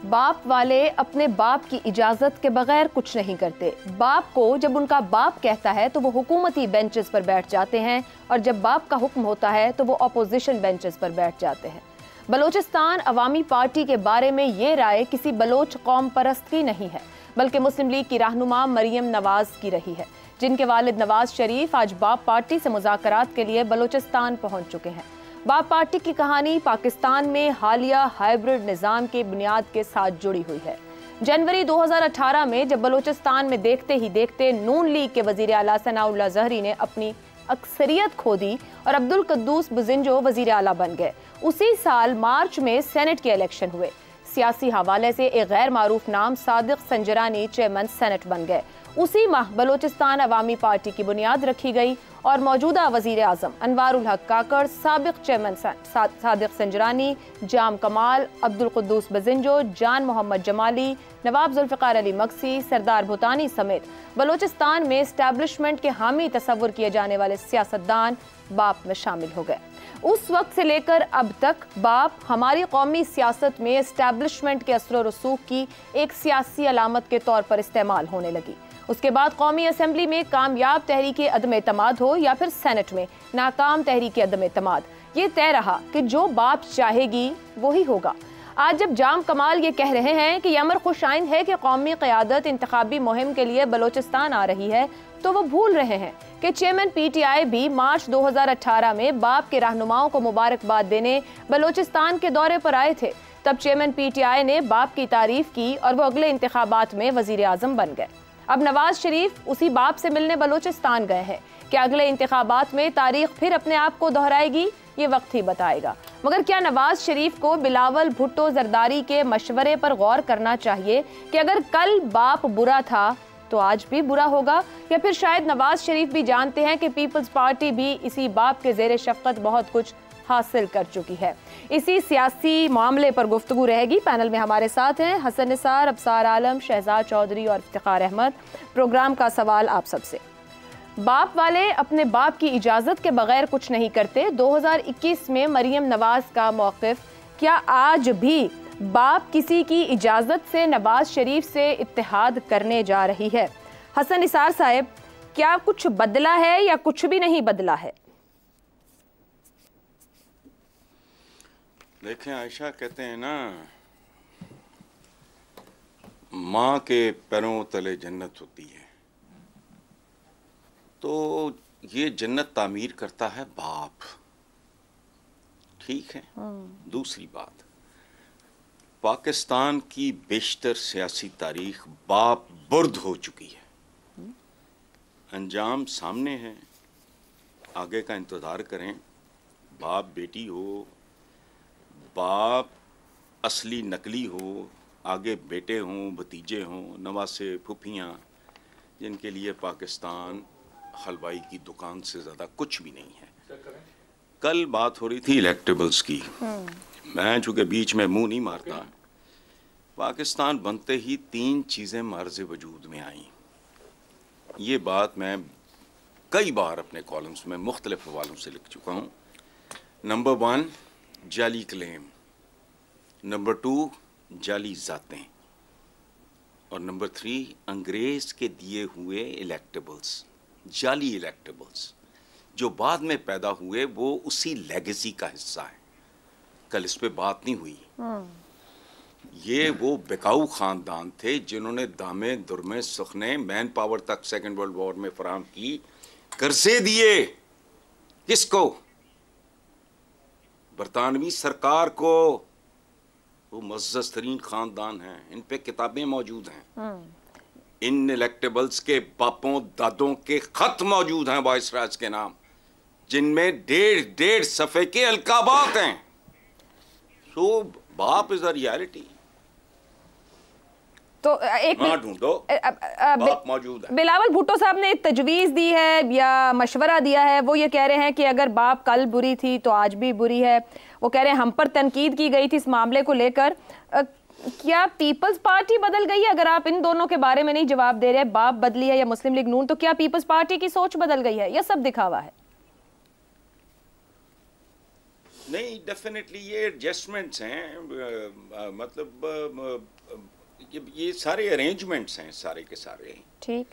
बाप वाले अपने बाप की इजाजत के बगैर कुछ नहीं करते। बाप को जब उनका बाप कहता है तो वो हुकूमती बेंचेस पर बैठ जाते हैं और जब बाप का हुक्म होता है तो वो अपोजिशन बेंचेस पर बैठ जाते हैं। बलोचिस्तान अवामी पार्टी के बारे में ये राय किसी बलोच कौम परस्त की नहीं है, बल्कि मुस्लिम लीग की रहनुमा मरियम नवाज की रही है, जिनके वालिद नवाज शरीफ आज बाप पार्टी से मुज़ाकरात के लिए बलोचिस्तान पहुंच चुके हैं। बाप पार्टी की कहानी पाकिस्तान में हालिया हाइब्रिड निज़ाम के बुनियाद के साथ जुड़ी हुई है। जनवरी 2018 में जब बलोचिस्तान में देखते ही देखते नून लीग के वजीर आला सनाउल्लाह ज़हरी ने अपनी अक्सरियत खो दी और अब्दुल कुद्दूस बुज़िंजो वजीर आला बन गए, उसी साल मार्च में सेनेट के इलेक्शन हुए। सियासी हवाले से एक गैर मारूफ नाम सादिक संजरानी चेयरमैन सेनेट बन गए। उसी माह बलोचिस्तान अवामी पार्टी की बुनियाद रखी गई और मौजूदा वजीर आजम अनवारुल हक काकड़, साबिक चेयरमैन सादिक संजरानी, जाम कमाल, अब्दुल कुद्दूस बुज़िंजो, जान मोहम्मद जमाली, नवाब जुल्फ़िकार अली मक्सी, सरदार भूटानी समेत बलोचिस्तान में एस्टैब्लिशमेंट के हामी तस्वुर किए जाने वाले सियासतदान बाप में शामिल हो गए। उस वक्त से लेकर अब तक बाप हमारी कौमी सियासत में एस्टैब्लिशमेंट के असर और रसूख की एक सियासी अलामत के तौर पर इस्तेमाल होने लगी। उसके बाद कौमी असम्बली में कामयाब तहरीक अदम एतमाद हो या फिर सेनेट में नाकाम तहरीक अदम एतमाद, ये तय रहा कि जो बाप चाहेगी वही होगा। आज जब जाम कमाल ये कह रहे हैं कि यह अमर खुशाइन है कि कौमी क़यादत इंतखाबी मुहिम के लिए बलोचिस्तान आ रही है, तो वो भूल रहे हैं कि चेयरमैन PTI भी मार्च 2018 में बाप के रहनुमाओं को मुबारकबाद देने बलोचिस्तान के दौरे पर आए थे। तब चेयरमैन PTI ने बाप की तारीफ की और वो अगले इंतखाबात में वजीर आजम बन गए। अब नवाज शरीफ उसी बाप से मिलने बलोचिस्तान गए हैं कि अगले इंतखाबात में तारीख फिर अपने आप को दोहराएगी, ये वक्त ही बताएगा। मगर क्या नवाज शरीफ को बिलावल भुट्टो जरदारी के मशवरे पर गौर करना चाहिए कि अगर कल बाप बुरा था तो आज भी बुरा होगा, या फिर शायद नवाज शरीफ भी जानते हैं कि पीपल्स पार्टी भी इसी बाप के ज़ेरे शफ़क़त बहुत कुछ हासिल कर चुकी है। इसी सियासी मामले पर गुफ्तगू रहेगी। पैनल में हमारे साथ हैं हसन निसार, अबसार आलम, शहजाद चौधरी और इफ्तिखार अहमद। प्रोग्राम का सवाल आप सबसे, बाप वाले अपने बाप की इजाज़त के बगैर कुछ नहीं करते। 2021 में मरियम नवाज का मौक़िफ़, क्या आज भी बाप किसी की इजाज़त से नवाज शरीफ से इत्तेहाद करने जा रही है? हसन निसार साहब, क्या कुछ बदला है या कुछ भी नहीं बदला है? देखें आयशा, कहते हैं ना, माँ के पैरों तले जन्नत होती है, तो ये जन्नत तामीर करता है बाप, ठीक है। दूसरी बात, पाकिस्तान की बेशतर सियासी तारीख बाप बुर्द हो चुकी है, अंजाम सामने है, आगे का इंतज़ार करें। बाप बेटी हो, बाप असली नकली हो, आगे बेटे हों, भतीजे हों, नवासे, फुफियाँ, जिनके लिए पाकिस्तान हलवाई की दुकान से ज़्यादा कुछ भी नहीं है। कल बात हो रही थी इलेक्टेबल्स की, मैं चूँकि बीच में मुंह नहीं मारता, पाकिस्तान बनते ही 3 चीज़ें मार्ज़े वजूद में आईं। ये बात मैं कई बार अपने कॉलम्स में मुख्तलिफ हवालों से लिख चुका हूँ। नंबर 1 जाली क्लेम, नंबर 2 जाली ज़ातें, और नंबर 3 अंग्रेज़ के दिए हुए इलेक्टेबल्स, जाली इलेक्टेबल्स, जो बाद में पैदा हुए वो उसी लेगेसी का हिस्सा है। कल इस पे बात नहीं हुई। ये वो बिकाऊ ख़ानदान थे जिन्होंने दामे दुरमे सुखने मैन पावर तक सेकेंड वर्ल्ड वॉर में फराहम की, कर्जे दिए किसको? बरतानवी सरकार को। वो मुअज़्ज़ज़ तरीन ख़ानदान हैं, इन पे किताबें मौजूद हैं, इन इलेक्टेबल्स के बापों दादों के ख़त मौजूद हैं वाइसराज के नाम, जिनमें 1.5 सफ़े के अलकाबात हैं। सो बाप इज़ अ रियलिटी। तो एक ढूंढो, बाप मौजूद है। बिलावल भुट्टो साहब ने तजवीज़ दी है या मशवरा दिया है, वो ये कह रहे हैं कि अगर बाप कल बुरी थी तो आज भी बुरी है। वो कह रहे हैं हम पर तनकीद की गई थी इस मामले को लेकर, क्या पीपल्स पार्टी बदल गई है? अगर आप इन दोनों के बारे में नहीं जवाब दे रहे, बाप बदली है या मुस्लिम लीग नून, तो क्या पीपल्स पार्टी की सोच बदल गई है या सब दिखावा है? नहीं, डेफिनेटली ये एडजस्टमेंट्स हैं, मतलब ये सारे अरेंजमेंट्स हैं सारे के सारे। ठीक,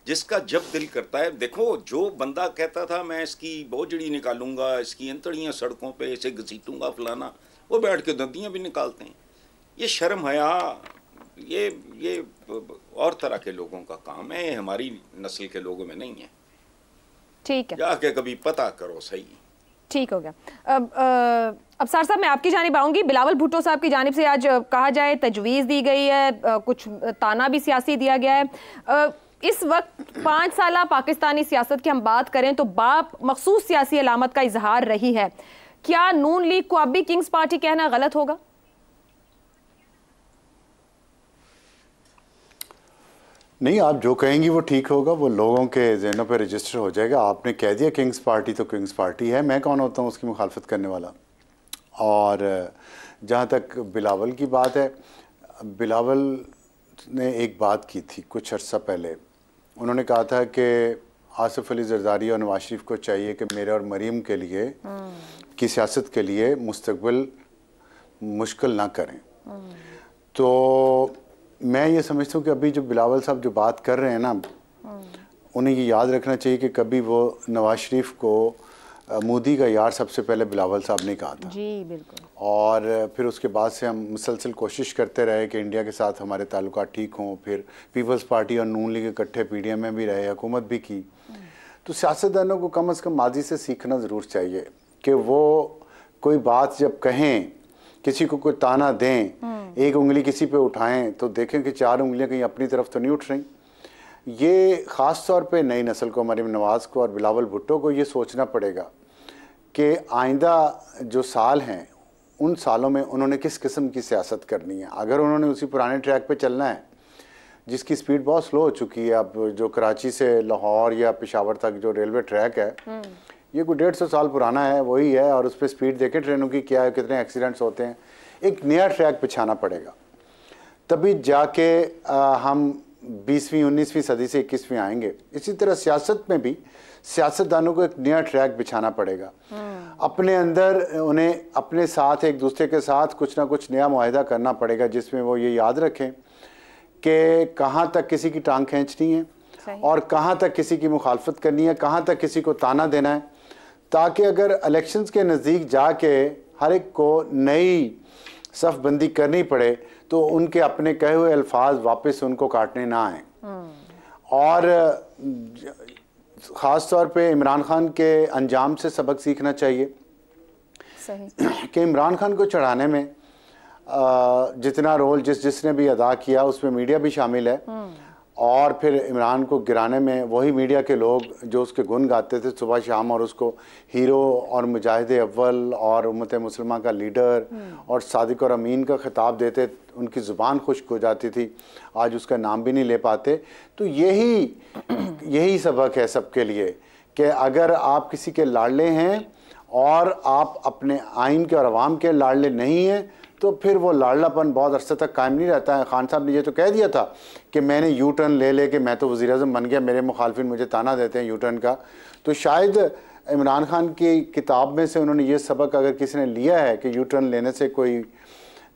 जिसका जब दिल करता है, देखो जो बंदा कहता था मैं इसकी बोझड़ी निकालूंगा, इसकी अंतड़ियाँ सड़कों पे इसे घसीटूंगा फलाना, वो बैठ के दंदियाँ भी निकालते हैं। ये शर्म हया, ये और तरह के लोगों का काम है, हमारी नस्ल के लोगों में नहीं है। ठीक है, जाके कभी पता करो सही। ठीक हो गया। अब सर साहब मैं आपकी जानिब आऊंगी। बिलावल भुट्टो साहब की जानिब से आज कहा जाए तजवीज़ दी गई है, कुछ ताना भी सियासी दिया गया है। इस वक्त 5 साल पाकिस्तानी सियासत की हम बात करें तो बाप मखसूस सियासी अलामत का इजहार रही है। क्या नून लीग को अब भी किंग्स पार्टी कहना गलत होगा? नहीं, आप जो कहेंगी वो ठीक होगा, वो लोगों के जहनों पे रजिस्टर हो जाएगा। आपने कह दिया किंग्स पार्टी तो किंग्स पार्टी है, मैं कौन होता हूँ उसकी मुखालफत करने वाला। और जहाँ तक बिलावल की बात है, बिलावल ने एक बात की थी कुछ अर्सा पहले। उन्होंने कहा था कि आसिफ अली जरदारी और नवाज शरीफ को चाहिए कि मेरे और मरीम के लिए की सियासत के लिए मुस्तकबिल मुश्किल ना करें। तो मैं ये समझता हूँ कि अभी जो बिलावल साहब जो बात कर रहे हैं ना, उन्हें ये याद रखना चाहिए कि कभी वो नवाज शरीफ को मोदी का यार सबसे पहले बिलावल साहब ने कहा था। जी बिल्कुल। और फिर उसके बाद से हम मुसलसल कोशिश करते रहे कि इंडिया के साथ हमारे ताल्लुकात ठीक हों। फिर पीपल्स पार्टी और नून लीग इकट्ठे पीडीएम में भी रहे, हुकूमत भी की। तो सियासतदानों को कम से कम माजी से सीखना ज़रूर चाहिए कि वो कोई बात जब कहें, किसी को कोई ताना दें, एक उंगली किसी पे उठाएं तो देखें कि 4 उंगलियां कहीं अपनी तरफ तो नहीं उठ रही। ये ख़ास तौर पे नई नस्ल को, मरीम नवाज़ को और बिलावल भुट्टो को ये सोचना पड़ेगा कि आइंदा जो साल हैं उन सालों में उन्होंने किस किस्म की सियासत करनी है। अगर उन्होंने उसी पुराने ट्रैक पे चलना है जिसकी स्पीड बहुत स्लो हो चुकी है, अब जो कराची से लाहौर या पेशावर तक जो रेलवे ट्रैक है ये कोई 150 साल पुराना है, वही है। और उस पर स्पीड देखें ट्रेनों की क्या है, कितने एक्सीडेंट्स होते हैं। एक नया ट्रैक बिछाना पड़ेगा, तभी जाके हम 20वीं 19वीं सदी से 21वीं आएंगे। इसी तरह सियासत में भी सियासतदानों को एक नया ट्रैक बिछाना पड़ेगा। अपने अंदर उन्हें अपने साथ एक दूसरे के साथ कुछ ना कुछ नया मुआहिदा करना पड़ेगा जिसमें वो ये याद रखें कि कहाँ तक किसी की टांग खींचनी है और कहाँ तक किसी की मुखालफत करनी है, कहाँ तक किसी को ताना देना है, ताकि अगर इलेक्शंस के नज़दीक जाके हर एक को नई सफ़बंदी करनी पड़े तो उनके अपने कहे हुए अल्फाज वापस उनको काटने ना आए। और ख़ास तौर पे इमरान खान के अंजाम से सबक सीखना चाहिए कि इमरान खान को चढ़ाने में जितना रोल जिसने भी अदा किया उसमें मीडिया भी शामिल है, और फिर इमरान को गिराने में वही मीडिया के लोग जो उसके गुण गाते थे सुबह शाम और उसको हीरो और मुजाहिद अव्वल और उम्मत मुसलमान का लीडर और सादिक और अमीन का खिताब देते, उनकी ज़ुबान खुश्क हो जाती थी, आज उसका नाम भी नहीं ले पाते। तो यही सबक है सबके लिए कि अगर आप किसी के लाडले हैं और आप अपने आइन के और अवाम के लाडले नहीं हैं तो फिर वो लाडलापन बहुत अरसे तक कायम नहीं रहता है। खान साहब ने ये तो कह दिया था कि मैंने यू टर्न ले के मैं तो वज़ीर आज़म बन गया, मेरे मुखालफिन मुझे ताना देते हैं यू टर्न का। तो शायद इमरान खान की किताब में से उन्होंने ये सबक अगर किसी ने लिया है कि यू टर्न लेने से कोई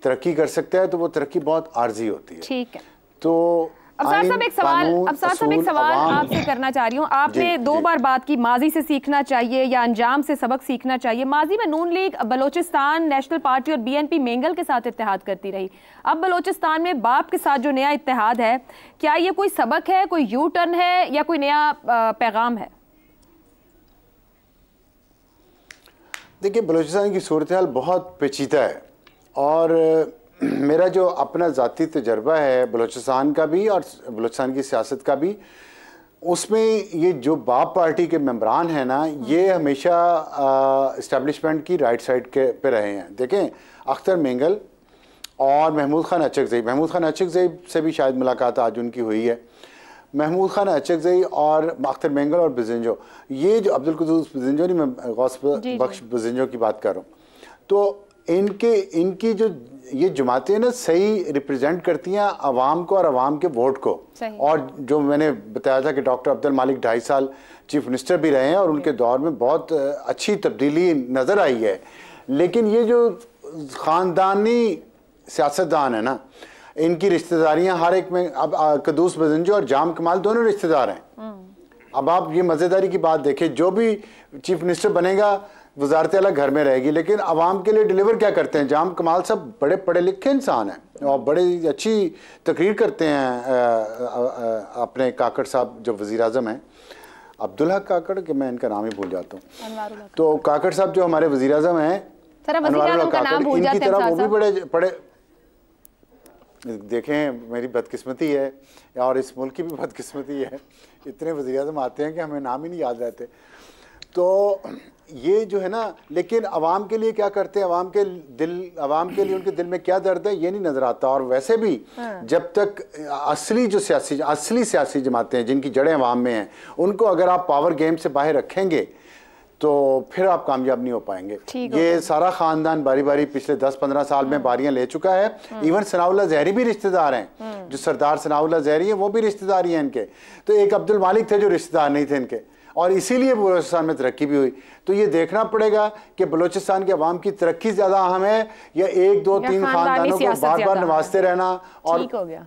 तरक्की कर सकता है तो वो तरक्की बहुत आर्जी होती है। ठीक है। तो अब साहब एक सवाल आपसे करना चाह रही हूँ। आपने 2 बार बात की माजी से सीखना चाहिए या अंजाम से सबक सीखना चाहिए। माजी में नून लीग बलोचिस्तान नेशनल पार्टी और बीएनपी मेंगल के साथ इत्तेहाद करती रही। अब बलोचिस्तान में बाप के साथ जो नया इत्तेहाद है, क्या ये कोई सबक है, कोई यू टर्न है या कोई नया पैगाम है? देखिए, बलोचिस्तान की सूरत हाल बहुत पेचीदा है और मेरा जो अपना ज़ाती तजर्बा है बलूचिस्तान का भी और बलूचिस्तान की सियासत का भी, उसमें ये जो बाप पार्टी के मेंबरान हैं ना, ये हमेशा इस्टेब्लिशमेंट की राइट साइड के पे रहे हैं। देखें, अख्तर मेंगल और महमूद खान अचकज़ई से भी शायद मुलाकात आज उनकी हुई है। महमूद खान अचकज़ई और अख्तर मेंगल और बिज़िंजो, ये जो अब्दुल कुद्दूस बिज़िंजो नहीं, मैं गौस बख्श बिज़िंजो की बात कर रहा हूँ, तो इनकी जो ये जमातें ना सही रिप्रेजेंट करती हैं अवाम को और अवाम के वोट को। और जो मैंने बताया था कि डॉक्टर अब्दुल मालिक 2.5 साल चीफ मिनिस्टर भी रहे हैं और उनके दौर में बहुत अच्छी तब्दीली नज़र आई है लेकिन ये जो ख़ानदानी सियासतदान है ना, इनकी रिश्तेदारियां हर एक में, अब कदूस बजंजो और जाम कमाल दोनों रिश्तेदार हैं। अब आप ये मज़ेदारी की बात देखें, जो भी चीफ मिनिस्टर बनेगा वजारत आला घर में रहेगी, लेकिन आवाम के लिए डिलीवर क्या करते हैं? जाम कमाल साहब बड़े पढ़े लिखे इंसान हैं और बड़ी अच्छी तकरीर करते हैं। अपने काकड़ साहब जो वज़ीर आज़म हैं, अब्दुल्ला काकड़, के मैं इनका नाम ही भूल जाता हूँ, तो काकड़ साहब जो हमारे वज़ीर आज़म हैं, इनकी तरह वो भी बड़े पढ़े। देखें मेरी बदकिस्मती है और इस मुल्क की भी बदकिस्मती है, इतने वज़ीर आज़म आते हैं कि हमें नाम ही नहीं याद रहते। तो ये जो है ना, लेकिन आवाम के लिए क्या करते हैं, आवाम के लिए उनके दिल में क्या दर्द है ये नहीं नज़र आता। और वैसे भी जब तक असली सियासी जमातें हैं जिनकी जड़ें आवाम में हैं, उनको अगर आप पावर गेम से बाहर रखेंगे तो फिर आप कामयाब नहीं हो पाएंगे। ये सारा ख़ानदान बारी बारी पिछले 10-15 साल में बारियां ले चुका है। इवन सनाउल्लाह ज़हरी भी रिश्तेदार हैं, जो सरदार सनाउल्लाह ज़हरी है वो भी रिश्तेदारी हैं इनके। तो एक अब्दुल मालिक थे जो रिश्तेदार नहीं थे इनके, और इसीलिए बलूचिस्तान में तरक्की भी हुई। तो ये देखना पड़ेगा कि बलूचिस्तान के अवाम की तरक्की ज़्यादा अहम है या 1-2-3 ख़ानदानों को बार बार नवाजते रहना। और